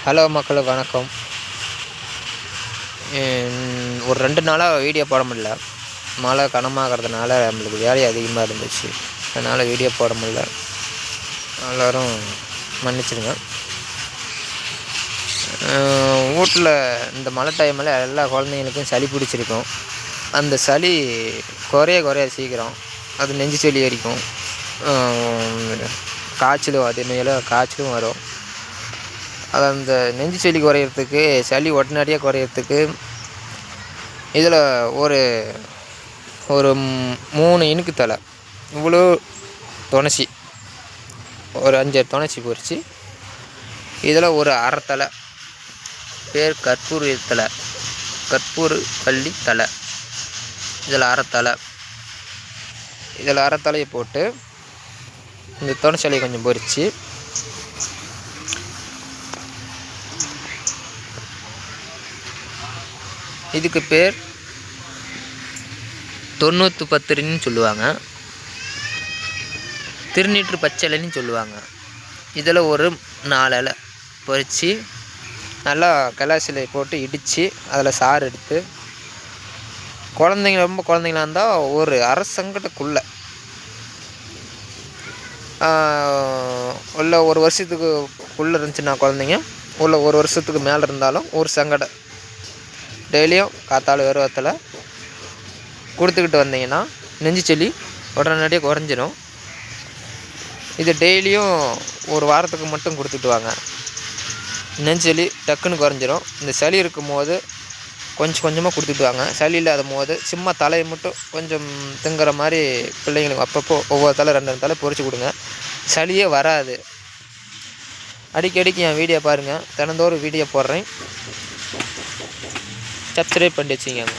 Hello மக்களுக்கு வணக்கம். ஒரு 2 நாளாக வீடியோ போட முடியல. மழை கனமாகறதுனால நம்மளுக்கு வேலை அதிகமாக இருந்துச்சு. அதனால் வீடியோ போட முடியல. எல்லோரும் மன்னிச்சிடுங்க. வீட்டில் இந்த மழை டைமில் எல்லா குழந்தைங்களுக்கும் சளி பிடிச்சிருக்கும். அந்த சளி குறைய சீக்கிரம் அது நெஞ்சு சளி அரிக்கும். காய்ச்சலும் அதேமாதிரி காய்ச்சலும் வரும். அது அந்த நெஞ்சு சளி குறையிறதுக்கு, சளி உடனடியாக குறையிறதுக்கு இதில் ஒரு 3 இனுக்கு தழை, இவ்வளோ துளசி, ஒரு 5 துளசி பொரித்து இதில் ஒரு அரை தழை பேர் கற்பூர வள்ளி தழை, இதில் அரை தழையை போட்டு இந்த துளசி இலையை கொஞ்சம் பொரித்து இதுக்கு பேர் 90 பத்திரின்னு சொல்லுவாங்க, திருநீற்று பச்சைலைன்னு சொல்லுவாங்க. இதில் ஒரு 4 இலை பொரித்து நல்லா கலாசிலை போட்டு இடித்து அதில் சாறு எடுத்து ரொம்ப குழந்தைங்களா இருந்தால் ஒரு அரை சங்கடக்குள்ளே உள்ள 1 வருஷத்துக்கு உள்ளே இருந்துச்சுன்னா குழந்தைங்க, உள்ள 1 வருஷத்துக்கு மேலே இருந்தாலும் ஒரு சங்கடை டெய்லியும் காத்தால வெறுவத்தில் கொடுத்துக்கிட்டு வந்தீங்கன்னா நெஞ்சு சளி உடனடியாக குறைஞ்சிரும். இது டெய்லியும் 1 வாரத்துக்கு மட்டும் கொடுத்துட்டு வாங்க. நெஞ்சு சளி டக்குன்னு குறைஞ்சிரும். இந்த சளி இருக்கும் போது கொஞ்சமாக கொடுத்துட்டு வாங்க. சளி இல்லாத போது சும்மா தலையை மட்டும் கொஞ்சம் திங்குற மாதிரி பிள்ளைங்களுக்கு அப்பப்போ ஒவ்வொரு தலை 2 தலை பொரித்து கொடுங்க. சளியே வராது. அடிக்கடிக்கு என் வீடியோ பாருங்கள். தினந்தோறும் வீடியோ போடுறேன். சப்ஸ்கிரைப் பண்ணி வச்சுக்கோங்க.